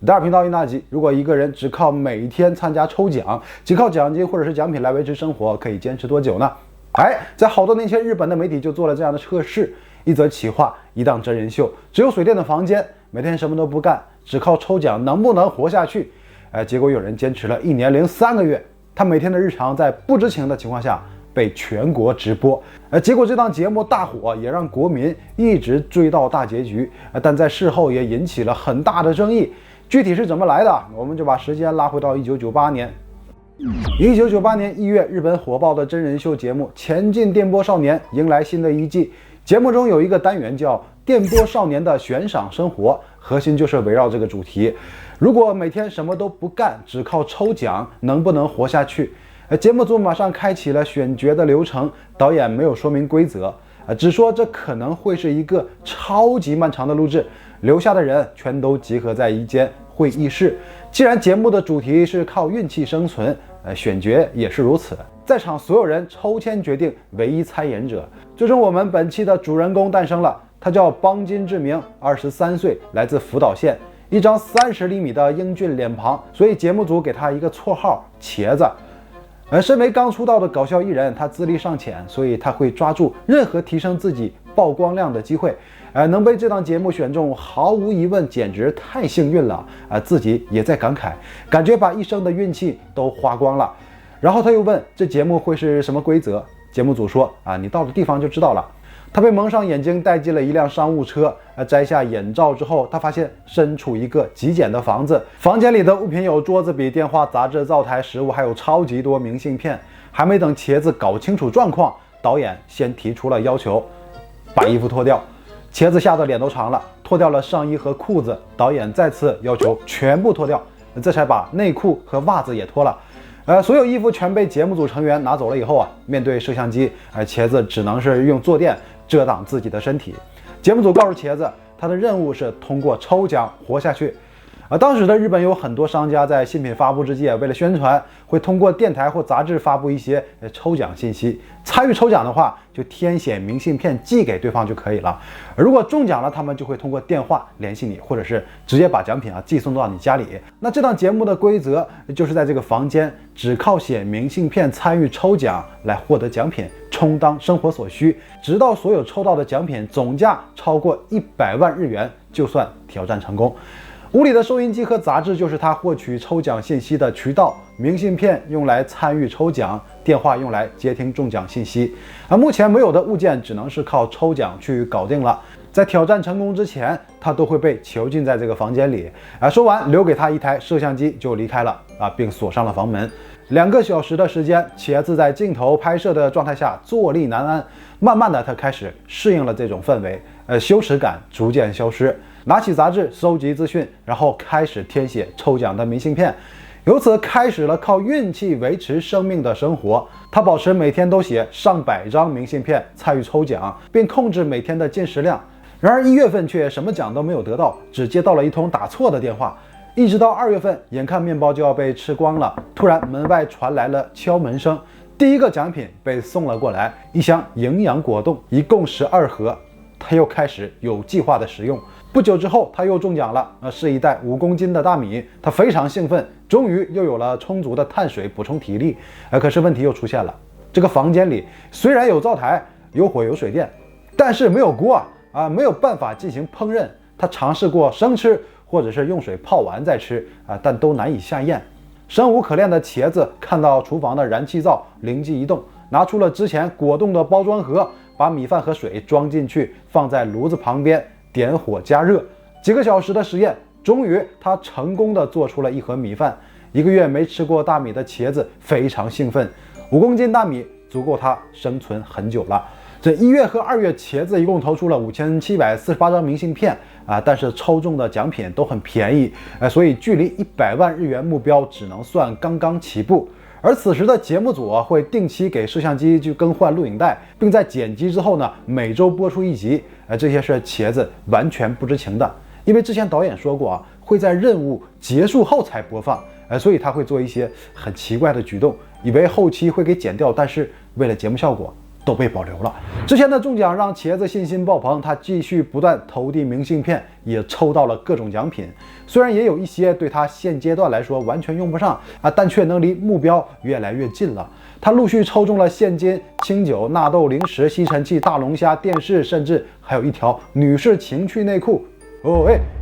第二频道一大集，如果一个人只靠每天参加抽奖，只靠奖金或者是奖品来维持生活，可以坚持多久呢？在好多年前，日本的媒体就做了这样的测试：一则企划，一档真人秀，只有水电的房间，每天什么都不干，只靠抽奖能不能活下去？结果有人坚持了1年零3个月，他每天的日常在不知情的情况下被全国直播，结果这档节目大火，也让国民一直追到大结局，但在事后也引起了很大的争议。具体是怎么来的，我们就把时间拉回到1998年。1998年1月，日本火爆的真人秀节目《前进电波少年》迎来新的一季。节目中有一个单元叫电波少年的悬赏生活，核心就是围绕这个主题。如果每天什么都不干，只靠抽奖，能不能活下去？节目组马上开启了选角的流程，导演没有说明规则，只说这可能会是一个超级漫长的录制，留下的人全都集合在一间会议室。既然节目的主题是靠运气生存，选角也是如此。在场所有人抽签决定唯一参演者，最终我们本期的主人公诞生了。他叫邦金志明，23岁，来自福岛县，一张30厘米的英俊脸庞，所以节目组给他一个绰号茄子。身为刚出道的搞笑艺人，他资历尚浅，所以他会抓住任何提升自己曝光量的机会。能被这档节目选中，毫无疑问简直太幸运了。自己也在感慨，感觉把一生的运气都花光了。然后他又问这节目会是什么规则，节目组说你到了地方就知道了。他被蒙上眼睛，带进了一辆商务车。摘下眼罩之后，他发现身处一个极简的房子，房间里的物品有桌子、笔、电话、杂志、灶台、食物，还有超级多明信片。还没等茄子搞清楚状况，导演先提出了要求，把衣服脱掉。茄子吓得脸都长了，脱掉了上衣和裤子，导演再次要求全部脱掉，这才把内裤和袜子也脱了。所有衣服全被节目组成员拿走了以后面对摄像机，茄子只能是用坐垫遮挡自己的身体。节目组告诉茄子，他的任务是通过抽奖活下去。当时的日本有很多商家在新品发布之际，为了宣传，会通过电台或杂志发布一些抽奖信息。参与抽奖的话，就填写明信片寄给对方就可以了。如果中奖了，他们就会通过电话联系你，或者是直接把奖品寄送到你家里。那这档节目的规则就是在这个房间只靠写明信片参与抽奖来获得奖品，充当生活所需，直到所有抽到的奖品总价超过100万日元，就算挑战成功。屋里的收音机和杂志就是他获取抽奖信息的渠道，明信片用来参与抽奖，电话用来接听中奖信息。目前没有的物件只能是靠抽奖去搞定了。在挑战成功之前，他都会被囚禁在这个房间里。说完，留给他一台摄像机就离开了并锁上了房门。2个小时的时间，茄子在镜头拍摄的状态下坐立难安。慢慢的，他开始适应了这种氛围，羞耻感逐渐消失。拿起杂志收集资讯，然后开始填写抽奖的明信片，由此开始了靠运气维持生命的生活。他保持每天都写上百张明信片参与抽奖，并控制每天的进食量。然而1月份却什么奖都没有得到，只接到了一通打错的电话。一直到2月份，眼看面包就要被吃光了，突然门外传来了敲门声，第一个奖品被送了过来，一箱营养果冻，一共12盒。他又开始有计划的食用。不久之后，他又中奖了，是一袋5公斤的大米。他非常兴奋，终于又有了充足的碳水补充体力。可是问题又出现了，这个房间里虽然有灶台、有火、有水电，但是没有锅没有办法进行烹饪。他尝试过生吃，或者是用水泡完再吃但都难以下咽。生无可恋的茄子看到厨房的燃气灶，灵机一动，拿出了之前果冻的包装盒，把米饭和水装进去，放在炉子旁边，点火加热。几个小时的实验，终于他成功的做出了1盒米饭。1个月没吃过大米的茄子非常兴奋，5公斤大米足够他生存很久了。这1月和2月，茄子一共投出了5748张明信片但是抽中的奖品都很便宜所以距离100万日元目标只能算刚刚起步。而此时的节目组会定期给摄像机去更换录影带，并在剪辑之后呢，每周播出1集。这些是茄子完全不知情的，因为之前导演说过会在任务结束后才播放，所以他会做一些很奇怪的举动，以为后期会给剪掉，但是为了节目效果，都被保留了。之前的中奖让茄子信心爆棚，他继续不断投递明信片，也抽到了各种奖品。虽然也有一些对他现阶段来说完全用不上但却能离目标越来越近了。他陆续抽中了现金、清酒、纳豆、零食、吸尘器、大龙虾、电视，甚至还有一条女士情趣内裤。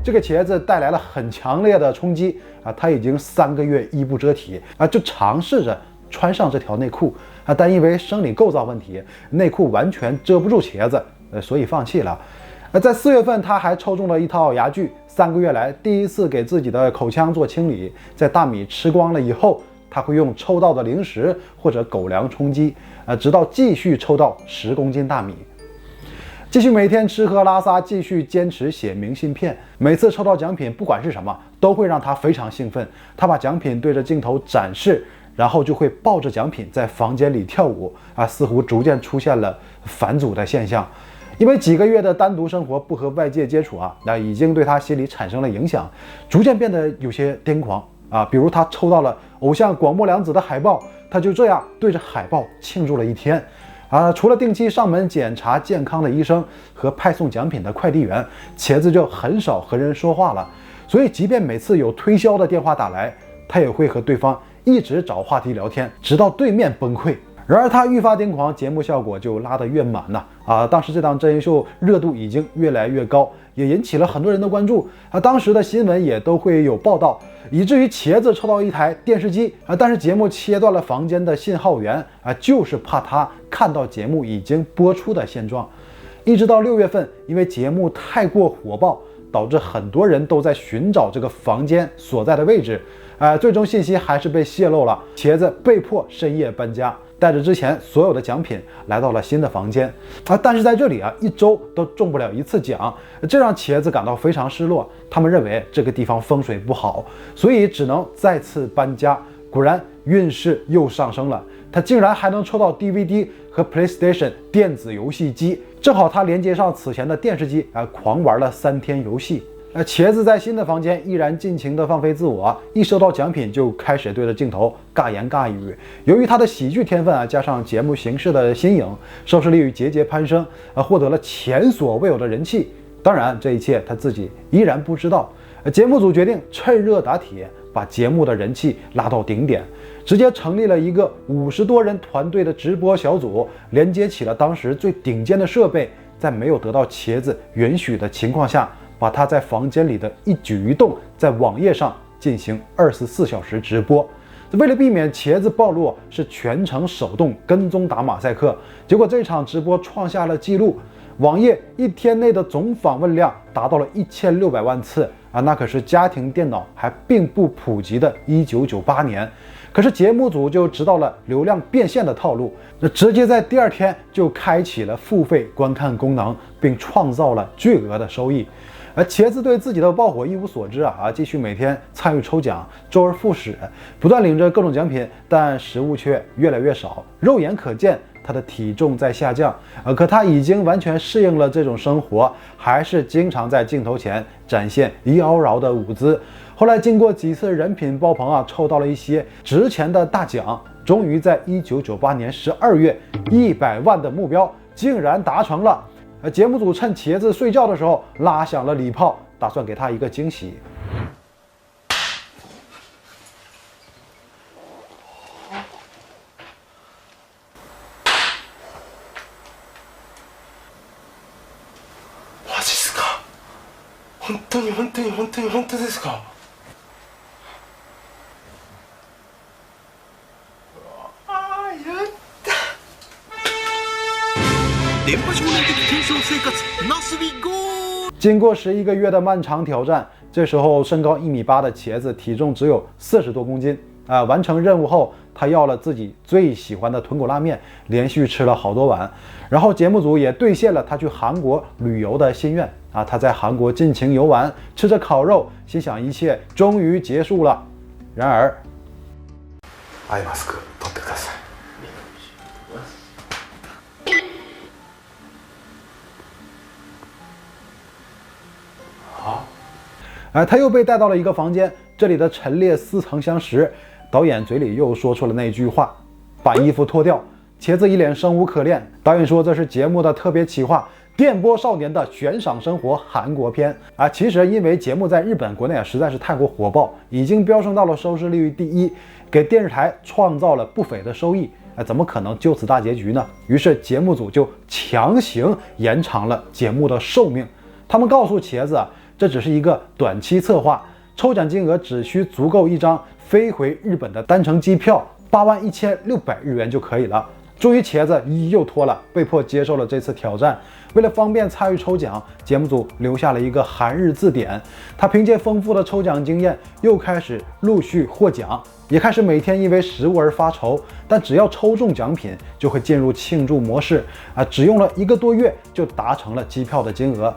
这个茄子带来了很强烈的冲击他已经3个月衣不遮体就尝试着穿上这条内裤但因为生理构造问题，内裤完全遮不住茄子所以放弃了。在4月份，他还抽中了一套牙具，3个月来第一次给自己的口腔做清理。在大米吃光了以后，他会用抽到的零食或者狗粮充饥直到继续抽到10公斤大米。继续每天吃喝拉撒，继续坚持写明信片。每次抽到奖品，不管是什么，都会让他非常兴奋。他把奖品对着镜头展示，然后就会抱着奖品在房间里跳舞似乎逐渐出现了返祖的现象。因为几个月的单独生活，不和外界接触已经对他心理产生了影响，逐渐变得有些癫狂比如他抽到了偶像广末凉子的海报，他就这样对着海报庆祝了1天。除了定期上门检查健康的医生和派送奖品的快递员，茄子就很少和人说话了。所以即便每次有推销的电话打来，他也会和对方一直找话题聊天，直到对面崩溃。然而他愈发癫狂，节目效果就拉得越满当时这档真人秀热度已经越来越高，也引起了很多人的关注当时的新闻也都会有报道，以至于茄子抽到一台电视机但是节目切断了房间的信号源就是怕他看到节目已经播出的现状。一直到6月份，因为节目太过火爆，导致很多人都在寻找这个房间所在的位置最终信息还是被泄露了，茄子被迫深夜搬家，带着之前所有的奖品来到了新的房间但是在这里1周都中不了1次奖，这让茄子感到非常失落。他们认为这个地方风水不好，所以只能再次搬家。果然运势又上升了，他竟然还能抽到 DVD 和 PlayStation 电子游戏机，正好他连接上此前的电视机狂玩了3天游戏。茄子在新的房间依然尽情的放飞自我一收到奖品就开始对着镜头尬言尬语。由于他的喜剧天分加上节目形式的新颖，收视率节节攀升获得了前所未有的人气。当然这一切他自己依然不知道。节目组决定趁热打铁，把节目的人气拉到顶点，直接成立了一个50多人团队的直播小组，连接起了当时最顶尖的设备，在没有得到茄子允许的情况下，把他在房间里的一举一动在网页上进行24小时直播。为了避免茄子暴露，是全程手动跟踪打马赛克。结果这场直播创下了纪录，网页1天内的总访问量达到了1600万次那可是家庭电脑还并不普及的1998年。可是节目组就知道了流量变现的套路，直接在第2天就开启了付费观看功能，并创造了巨额的收益。而茄子对自己的爆火一无所知继续每天参与抽奖，周而复始，不断领着各种奖品，但食物却越来越少。肉眼可见他的体重在下降可他已经完全适应了这种生活，还是经常在镜头前展现妖娆的舞姿。后来经过几次人品爆棚抽到了一些值钱的大奖，终于在1998年12月100万的目标竟然达成了。节目组趁茄子睡觉的时候拉响了礼炮，打算给他一个惊喜。マジっすか？本当に本当に本当に本当ですか？電波少年的検証生活ナスビゴー。经过11个月的漫长挑战，这时候身高1.8米的茄子体重只有40多公斤完成任务后，他要了自己最喜欢的豚骨拉面，连续吃了好多碗。然后节目组也兑现了他去韩国旅游的心愿他在韩国尽情游玩，吃着烤肉，心想一切终于结束了。然而，アイマスク取ってください。他又被带到了一个房间，这里的陈列似曾相识。导演嘴里又说出了那句话：把衣服脱掉。茄子一脸生无可恋。导演说这是节目的特别企划，电波少年的悬赏生活韩国篇啊。其实因为节目在日本国内实在是太过火爆，已经飙升到了收视率第1，给电视台创造了不菲的收益。怎么可能就此大结局呢？于是节目组就强行延长了节目的寿命。他们告诉茄子这只是一个短期策划，抽奖金额只需足够一张飞回日本的单程机票81600日元就可以了。终于茄子又拖了，被迫接受了这次挑战。为了方便参与抽奖，节目组留下了一个韩日字典。他凭借丰富的抽奖经验，又开始陆续获奖，也开始每天因为食物而发愁。但只要抽中奖品，就会进入庆祝模式只用了1个多月就达成了机票的金额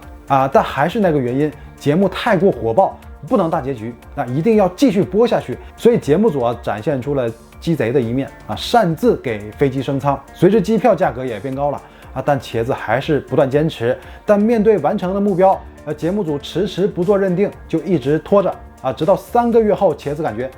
但还是那个原因，节目太过火爆，不能大结局，一定要继续播下去。所以节目组展现出了鸡贼的一面擅自给飞机升舱。随着机票价格也变高了但茄子还是不断坚持。但面对完成的目标，节目组迟迟不做认定，就一直拖着直到3个月后，茄子感觉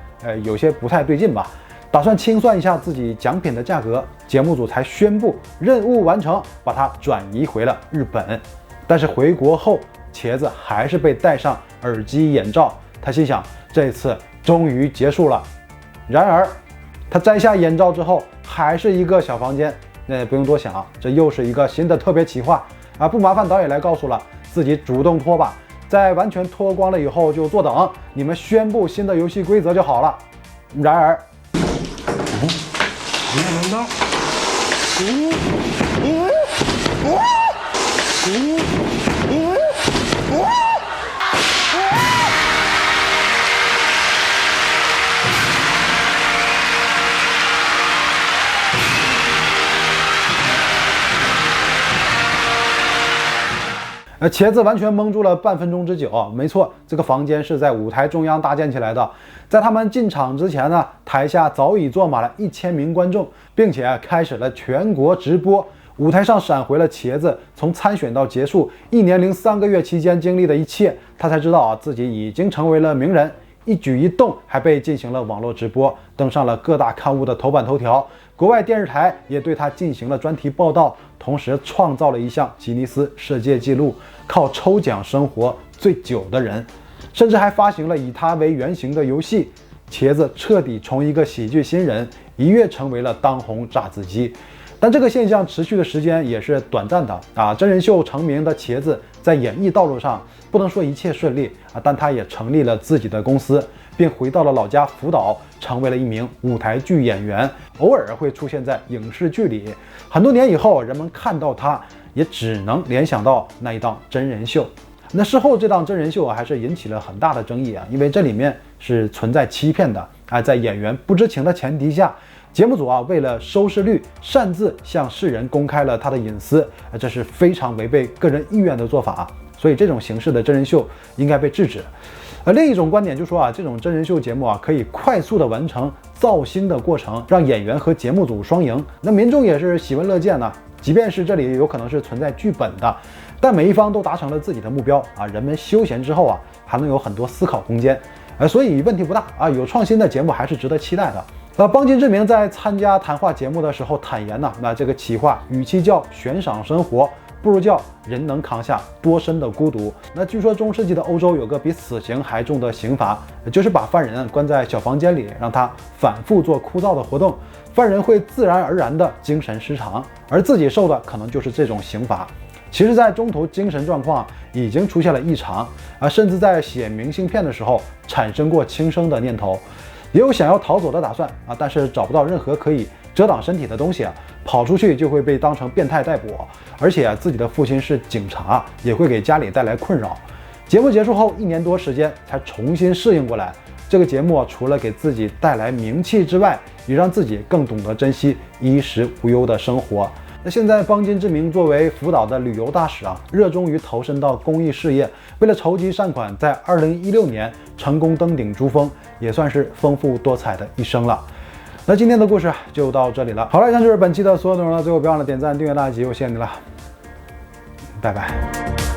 有些不太对劲吧，打算清算一下自己奖品的价格，节目组才宣布任务完成，把它转移回了日本。但是回国后，茄子还是被戴上耳机眼罩，他心想这次终于结束了。然而他摘下眼罩之后，还是一个小房间。不用多想，这又是一个新的特别企划不麻烦导演来告诉了，自己主动脱吧，在完全脱光了以后就坐等你们宣布新的游戏规则就好了。然而茄子完全蒙住了半分钟之久。没错，这个房间是在舞台中央搭建起来的。在他们进场之前呢，台下早已坐满了1000名观众，并且开始了全国直播。舞台上闪回了茄子从参选到结束1年零3个月期间经历的一切，他才知道自己已经成为了名人，一举一动还被进行了网络直播，登上了各大刊物的头版头条。国外电视台也对他进行了专题报道，同时创造了一项吉尼斯世界纪录，靠抽奖生活最久的人，甚至还发行了以他为原型的游戏。茄子彻底从一个喜剧新人一跃成为了当红炸子鸡。但这个现象持续的时间也是短暂的真人秀成名的茄子在演艺道路上不能说一切顺利但他也成立了自己的公司，并回到了老家福岛，成为了一名舞台剧演员，偶尔会出现在影视剧里。很多年以后，人们看到他也只能联想到那一档真人秀。那事后这档真人秀还是引起了很大的争议因为这里面是存在欺骗的在演员不知情的前提下，节目组为了收视率，擅自向世人公开了他的隐私这是非常违背个人意愿的做法。所以这种形式的真人秀应该被制止。另一种观点就说这种真人秀节目可以快速的完成造星的过程，让演员和节目组双赢。那民众也是喜闻乐见呢。即便是这里有可能是存在剧本的，但每一方都达成了自己的目标人们休闲之后还能有很多思考空间所以问题不大有创新的节目还是值得期待的。邦金志明在参加谈话节目的时候坦言那这个企划与其叫悬赏生活，不如叫人能扛下多深的孤独。那据说中世纪的欧洲有个比死刑还重的刑罚，就是把犯人关在小房间里，让他反复做枯燥的活动，犯人会自然而然的精神失常，而自己受的可能就是这种刑罚。其实在中途精神状况已经出现了异常甚至在写明信片的时候产生过轻生的念头，也有想要逃走的打算但是找不到任何可以遮挡身体的东西跑出去就会被当成变态逮捕，而且自己的父亲是警察，也会给家里带来困扰。节目结束后1年多时间才重新适应过来。这个节目除了给自己带来名气之外，也让自己更懂得珍惜衣食无忧的生活。那现在邦金志明作为福岛的旅游大使热衷于投身到公益事业，为了筹集善款，在2016年成功登顶珠峰，也算是丰富多彩的一生了。那今天的故事就到这里了。好了，以上就是本期的所有内容了。最后别忘了点赞、订阅、大吉，我谢谢你了，拜拜。